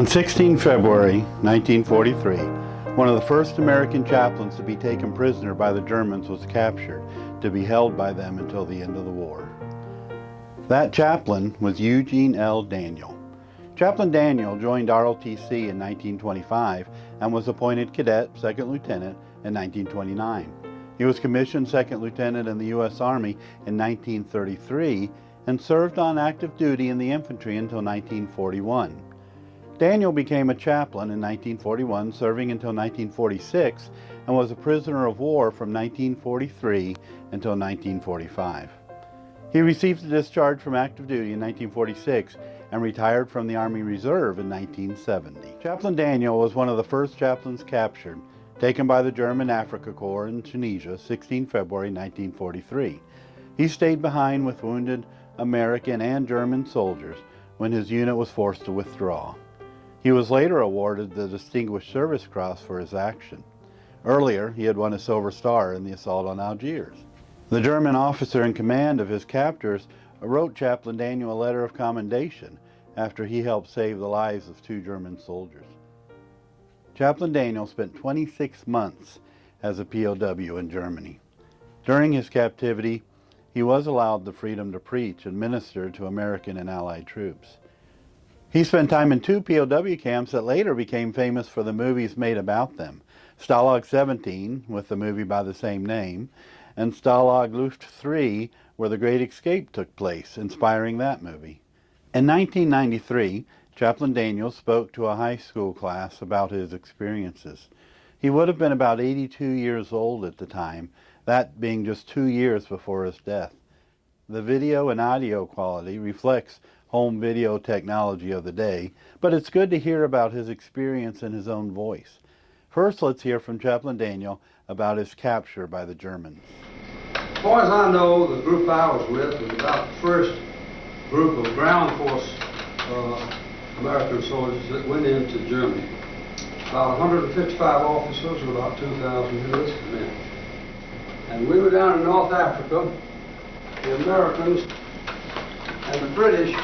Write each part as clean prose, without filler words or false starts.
On 16 February 1943, one of the first American chaplains to be taken prisoner by the Germans was captured to be held by them until the end of the war. That chaplain was Eugene L. Daniel. Chaplain Daniel joined ROTC in 1925 and was appointed cadet second lieutenant in 1929. He was commissioned second lieutenant in the U.S. Army in 1933 and served on active duty in the infantry until 1941. Daniel became a chaplain in 1941, serving until 1946, and was a prisoner of war from 1943 until 1945. He received a discharge from active duty in 1946 and retired from the Army Reserve in 1970. Chaplain Daniel was one of the first chaplains captured, taken by the German Afrika Korps in Tunisia, 16 February 1943. He stayed behind with wounded American and German soldiers when his unit was forced to withdraw. He was later awarded the Distinguished Service Cross for his action. Earlier, he had won a Silver Star in the assault on Algiers. The German officer in command of his captors wrote Chaplain Daniel a letter of commendation after he helped save the lives of 2 German soldiers. Chaplain Daniel spent 26 months as a POW in Germany. During his captivity, he was allowed the freedom to preach and minister to American and Allied troops. He spent time in 2 POW camps that later became famous for the movies made about them. Stalag 17, with the movie by the same name, and Stalag Luft 3, where the Great Escape took place, inspiring that movie. In 1993, Chaplain Daniel spoke to a high school class about his experiences. He would have been about 82 years old at the time, that being just 2 years before his death. The video and audio quality reflects home video technology of the day, but it's good to hear about his experience in his own voice. First, let's hear from Chaplain Daniel about his capture by the Germans. As far as I know, the group I was with was about the first group of ground force American soldiers that went into Germany. About 155 officers and about 2,000 enlisted men. And we were down in North Africa. The Americans and the British,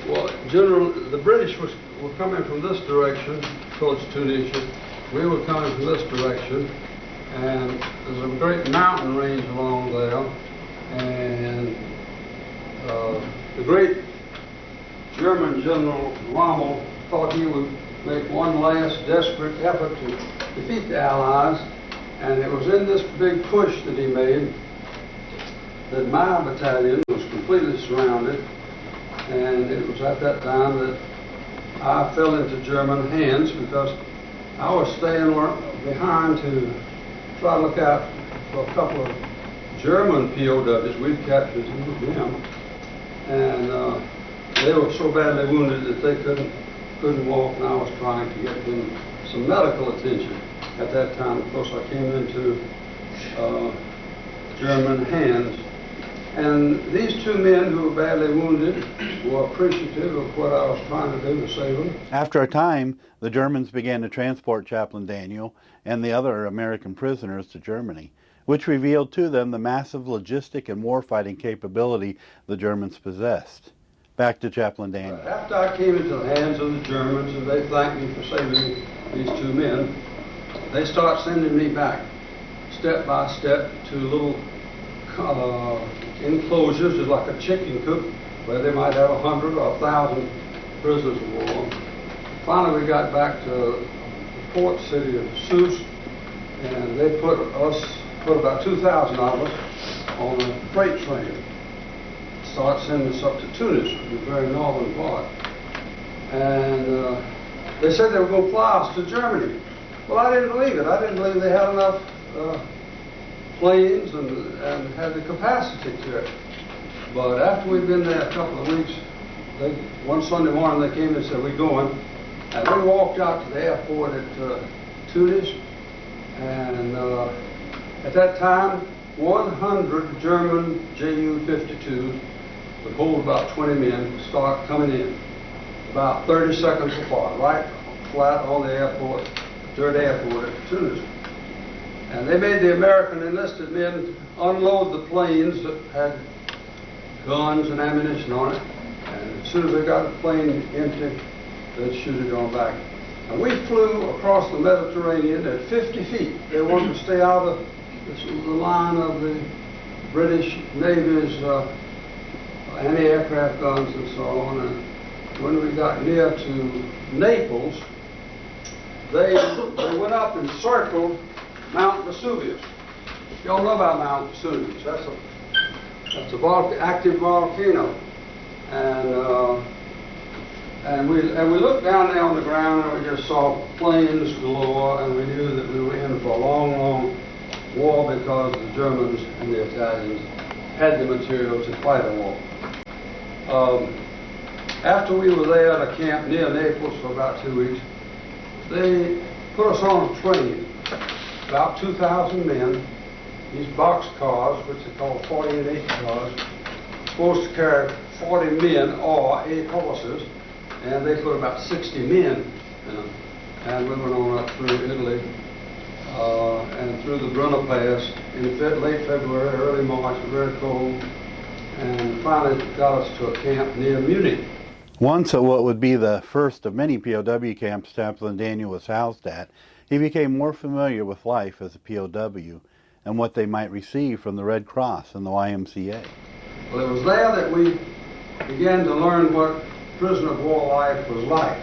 well, the British were coming from this direction towards Tunisia. We were coming from this direction, and there's a great mountain range along there, and the great German General Rommel thought he would make one last desperate effort to defeat the Allies, and it was in this big push that he made that my battalion was completely surrounded, and it was at that time that I fell into German hands because I was staying behind to try to look out for a couple of German POWs. We'd captured some of them, and they were so badly wounded that they couldn't walk, and I was trying to get them some medical attention. At that time, of course, I came into German hands. And these 2 men who were badly wounded were appreciative of what I was trying to do to save them. After a time, the Germans began to transport Chaplain Daniel and the other American prisoners to Germany, which revealed to them the massive logistic and warfighting capability the Germans possessed. Back to Chaplain Daniel. After I came into the hands of the Germans and they thanked me for saving these 2 men, they start sending me back step by step to little enclosures, just like a chicken coop, where they might have 100 or 1,000 prisoners of war. Finally, we got back to the port city of Sousse, and they put about 2,000 of us on a freight train. Start sending us up to Tunis, the very northern part. And they said they were going to fly us to Germany. Well, I didn't believe it. I didn't believe they had enough planes and had the capacity to it. But after we'd been there a couple of weeks, one Sunday morning they came and said, "We're going." And we walked out to the airport at Tunis, and at that time, 100 German Ju-52s would hold about 20 men, start coming in, about 30 seconds apart, right flat on the airport, dirt airport at Tunis. And they made the American enlisted men unload the planes that had guns and ammunition on it. And as soon as they got the plane empty, they'd shoot it on back. And we flew across the Mediterranean at 50 feet. They wanted to stay out of the line of the British Navy's anti-aircraft guns and so on. And when we got near to Naples, they went up and circled Mount Vesuvius. Y'all know about Mount Vesuvius. That's a active volcano. And we looked down there on the ground and we just saw planes galore, and we knew that we were in for a long, long war because the Germans and the Italians had the material to fight a war. After we were there at a camp near Naples for about 2 weeks, they put us on a train, about 2,000 men, these box cars, which are called 48 cars, supposed to carry 40 men or 8 horses, and they put about 60 men in them. And we went on up through Italy and through the Brunner Pass in late February, early March, very cold, and finally got us to a camp near Munich. Once at what would be the first of many POW camps Chaplain Daniel was housed at, he became more familiar with life as a POW and what they might receive from the Red Cross and the YMCA. Well, it was there that we began to learn what prisoner of war life was like.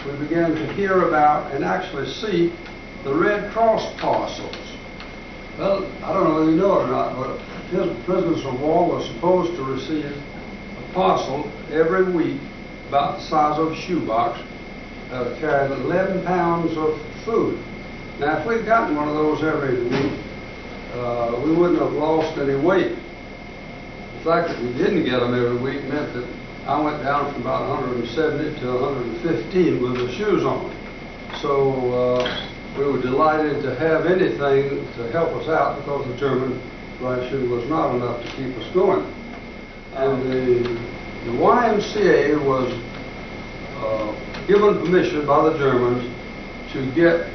We began to hear about and actually see the Red Cross parcels. Well, I don't know whether you know it or not, but prisoners of war were supposed to receive a parcel every week about the size of a shoebox that carried 11 pounds of food. Now, if we'd gotten one of those every week, we wouldn't have lost any weight. The fact that we didn't get them every week meant that I went down from about 170 to 115 with the shoes on. So we were delighted to have anything to help us out because the German ration was not enough to keep us going. And the YMCA was given permission by the Germans to get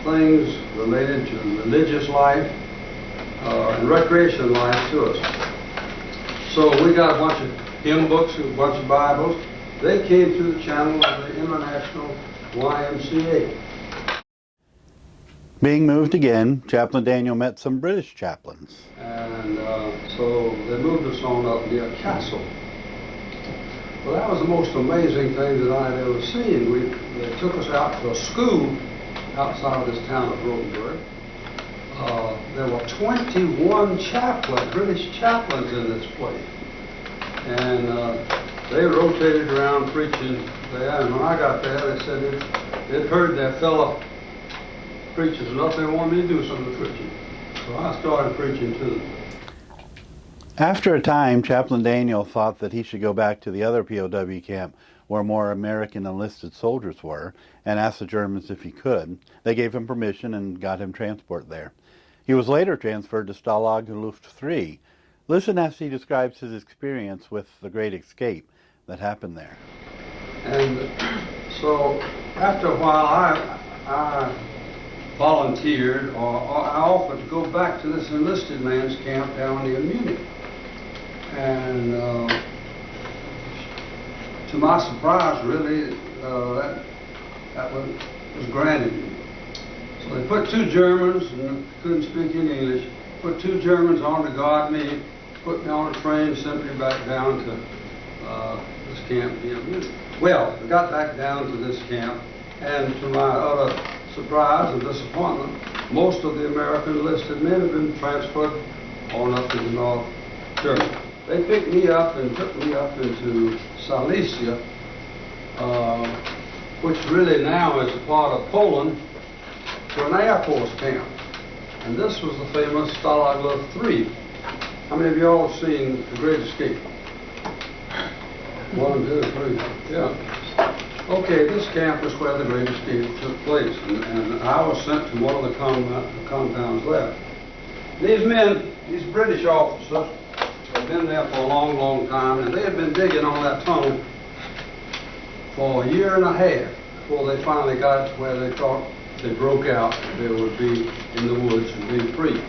things related to religious life and recreation life to us. So we got a bunch of hymn books, a bunch of Bibles. They came through the channel of the International YMCA. Being moved again, Chaplain Daniel met some British chaplains. And so they moved us on up near Kassel. Well, that was the most amazing thing that I had ever seen. They took us out to a school outside of this town of Rotenburg. There were 21 chaplains, British chaplains in this place. And they rotated around preaching there. And when I got there, they said they'd heard their fellow preachers enough, they wanted me to do some of the preaching. So I started preaching to them. After a time, Chaplain Daniel thought that he should go back to the other POW camp where more American enlisted soldiers were, and asked the Germans if he could. They gave him permission and got him transport there. He was later transferred to Stalag Luft 3. Listen as he describes his experience with the Great Escape that happened there. And so after a while, I volunteered, or I offered to go back to this enlisted man's camp down near Munich. And to my surprise, really, that was granted me. So they put 2 Germans, and couldn't speak any English, put 2 Germans on to guard me, put me on a train, sent me back down to this camp near Munich. Well, I got back down to this camp, and to my utter surprise and disappointment, most of the American enlisted men have been transferred on up to the North Germany. They picked me up and took me up into Silesia, which really now is a part of Poland, to an Air Force camp. And this was the famous Stalag Luft 3. How many of you all have seen The Great Escape? 1, 2, 3, yeah. Okay, this camp is where the Great Escape took place, and I was sent to one of the compounds there. These men, these British officers, had been there for a long, long time, and they had been digging on that tunnel for a year and a half before they finally got to where they thought they broke out, they would be in the woods and be free.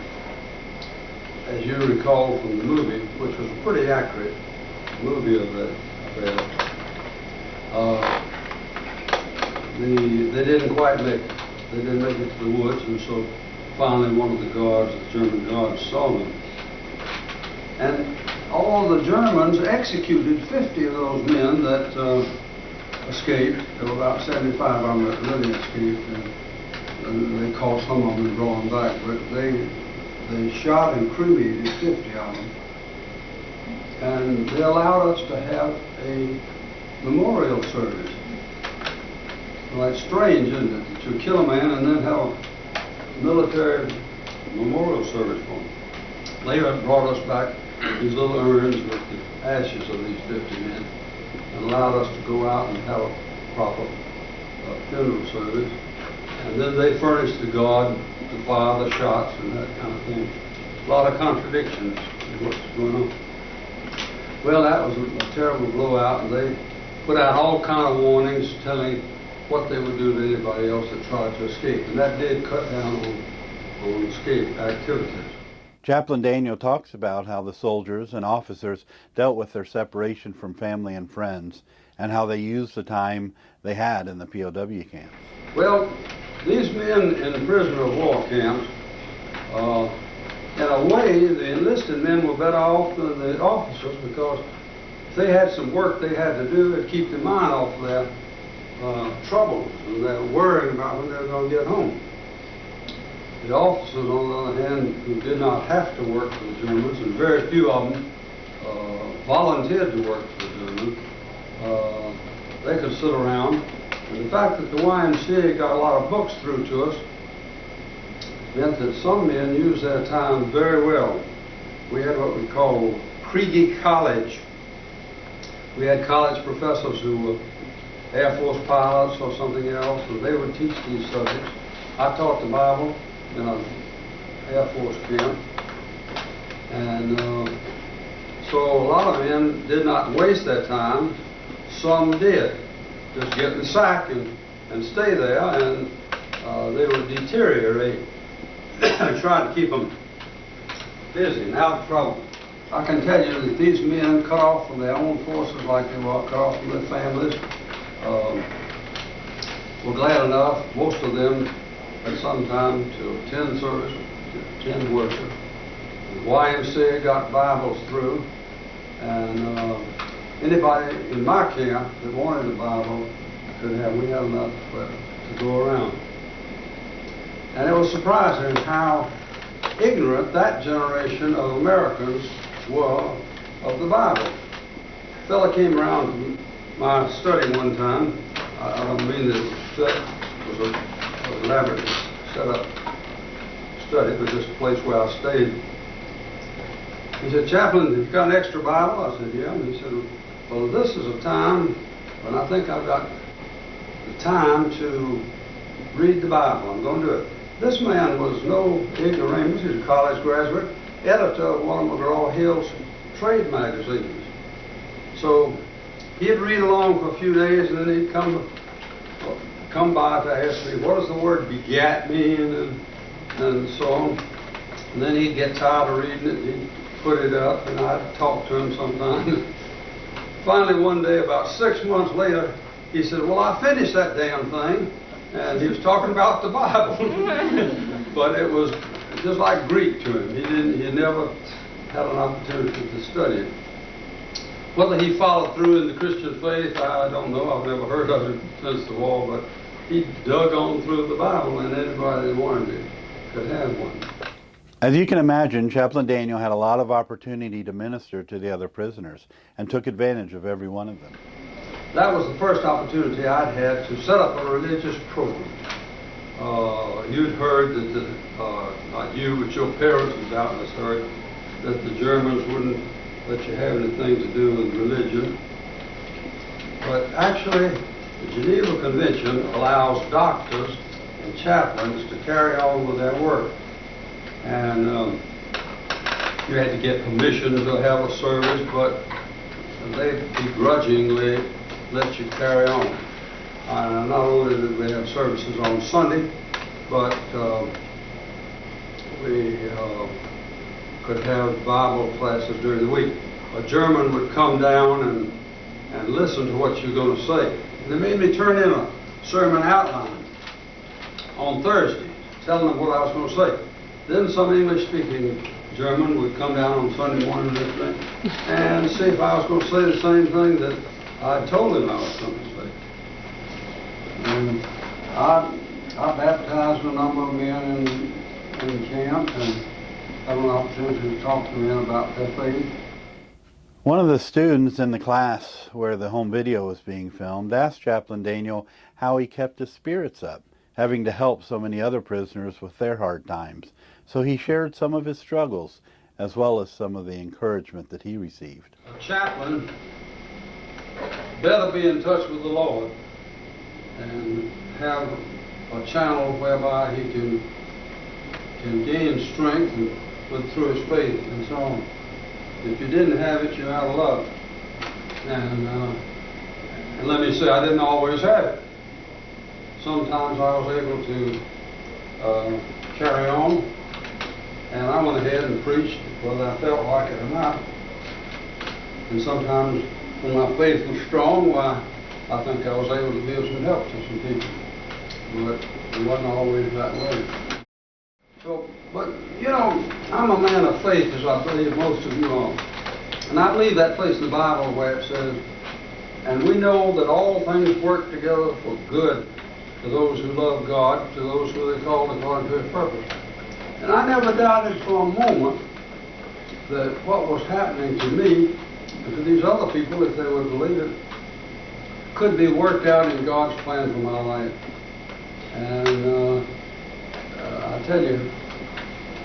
As you recall from the movie, which was a pretty accurate movie of that. they didn't quite make it. They didn't make it to the woods, and so finally one of the guards, the German guards, saw them. And all the Germans executed 50 of those men that escaped. There were about 75 of them that really escaped, and they caught some of them and brought them back. But they shot and cremated 50 of them. And they allowed us to have a memorial service. Well, it's strange, isn't it, to kill a man and then have a military memorial service for him. They brought us back these little urns with the ashes of these 50 men and allowed us to go out and have a proper funeral service. And then they furnished the guard to fire the shots and that kind of thing. A lot of contradictions in what's going on. Well, that was a terrible blowout, and they put out all kind of warnings telling what they would do to anybody else that tried to escape. And that did cut down on escape activities. Chaplain Daniel talks about how the soldiers and officers dealt with their separation from family and friends, and how they used the time they had in the POW camps. Well, these men in the prisoner of war camps, in a way, the enlisted men were better off than the officers, because if they had some work they had to do, it'd keep their mind off their troubles and their worrying about when they were going to get home. The officers, on the other hand, who did not have to work for the Germans, and very few of them volunteered to work for the Germans, they could sit around. And the fact that the YMCA got a lot of books through to us meant that some men used their time very well. We had what we call Kriegi College. We had college professors who were Air Force pilots or something else, and they would teach these subjects. I taught the Bible in an Air Force camp, and so a lot of men did not waste their time. Some did just get in the sack and stay there, and they would deteriorate. Trying to keep them busy and out of trouble. I can tell you that these men, cut off from their own forces like they were cut off from their families, were glad enough, most of them, at some time, to attend service, to attend worship. The YMCA got Bibles through, and anybody in my camp that wanted a Bible could have. We had enough to go around. And it was surprising how ignorant that generation of Americans were of the Bible. A fellow came around to my study one time. I don't mean that it was an elaborate set up study, but just a place where I stayed. He said, "Chaplain, have you got an extra Bible?" I said, "Yeah." And he said, "Well, this is a time when I think I've got the time to read the Bible. I'm going to do it." This man was no ignoramus. He was a college graduate, editor of one of McGraw-Hill's trade magazines. So he'd read along for a few days, and then he'd come by to ask me, what does the word begat mean, and so on. And then he'd get tired of reading it, he'd put it up, and I'd talk to him sometimes. Finally, one day, about 6 months later, he said, "Well, I finished that damn thing." And he was talking about the Bible. But it was just like Greek to him. He never had an opportunity to study it. Whether he followed through in the Christian faith, I don't know. I've never heard of it since the war, but he dug on through the Bible, and anybody that wanted it could have one. As you can imagine, Chaplain Daniel had a lot of opportunity to minister to the other prisoners and took advantage of every one of them. That was the first opportunity I'd had to set up a religious program. You'd heard that, not you, but your parents had doubtless heard that the Germans wouldn't let you have anything to do with religion. But actually, the Geneva Convention allows doctors and chaplains to carry on with their work. And you had to get permission to have a service, but they begrudgingly let you carry on. Not only did we have services on Sunday, but we could have Bible classes during the week. A German would come down and listen to what you're going to say. And they made me turn in sermon outline on Thursday, telling them what I was going to say. Then some English-speaking German would come down on Sunday morning and see if I was going to say the same thing that I told him I was going to say. And I baptized a number of men in camp and had an opportunity to talk to men about their faith. One of the students in the class where the home video was being filmed asked Chaplain Daniel how he kept his spirits up, having to help so many other prisoners with their hard times. So he shared some of his struggles, as well as some of the encouragement that he received. A chaplain better be in touch with the Lord and have a channel whereby he can gain strength through his faith and so on. If you didn't have it, you're out of luck. And let me say, I didn't always have it. Sometimes I was able to carry on, and I went ahead and preached whether I felt like it or not. And sometimes when my faith was strong, why, I think I was able to be of some help to some people. But it wasn't always that way. So, but, you know, I'm a man of faith, as I believe most of you are. And I believe that place in the Bible where it says, and we know that all things work together for good to those who love God, to those who are called according to His purpose. And I never doubted for a moment that what was happening to me and to these other people, if they would believe it, could be worked out in God's plan for my life. And I tell you,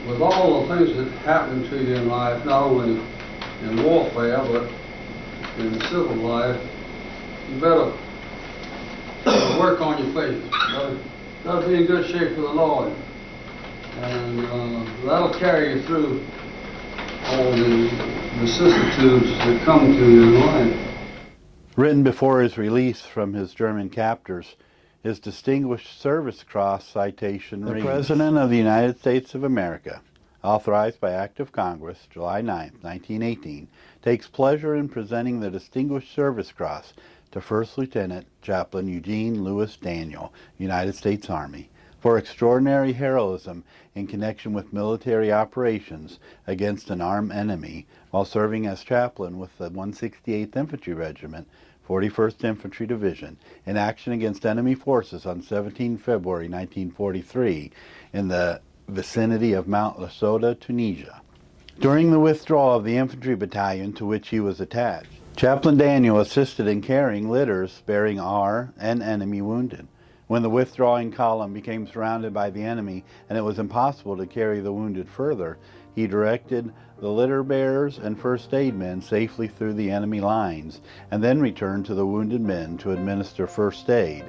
with all the things that happen to you in life, not only in warfare, but in civil life, you better work on your faith. You better be in good shape for the Lord. And that'll carry you through all the vicissitudes that come to you in life. Written before his release from his German captors, his Distinguished Service Cross citation reads, "The President of the United States of America, authorized by Act of Congress, July 9, 1918, takes pleasure in presenting the Distinguished Service Cross to First Lieutenant Chaplain Eugene Louis Daniel, United States Army, for extraordinary heroism in connection with military operations against an armed enemy while serving as chaplain with the 168th Infantry Regiment, 41st Infantry Division, in action against enemy forces on 17 February 1943 in the vicinity of Mount Lasota, Tunisia. During the withdrawal of the infantry battalion to which he was attached, Chaplain Daniel assisted in carrying litters bearing our and enemy wounded. When the withdrawing column became surrounded by the enemy and it was impossible to carry the wounded further, he directed the litter bearers and first aid men safely through the enemy lines and then returned to the wounded men to administer first aid,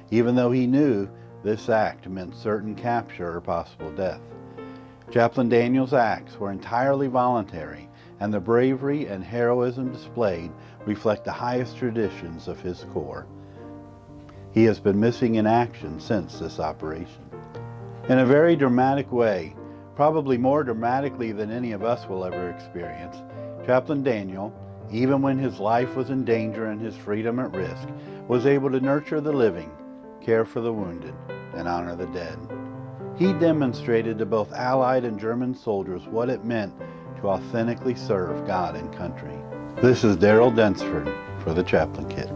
even though he knew this act meant certain capture or possible death. Chaplain Daniel's acts were entirely voluntary, and the bravery and heroism displayed reflect the highest traditions of his Corps. He has been missing in action since this operation. In a very dramatic way, probably more dramatically than any of us will ever experience, Chaplain Daniel, even when his life was in danger and his freedom at risk, was able to nurture the living, care for the wounded, and honor the dead. He demonstrated to both Allied and German soldiers what it meant to authentically serve God and country. This is Darrell Densford for the Chaplain Kit.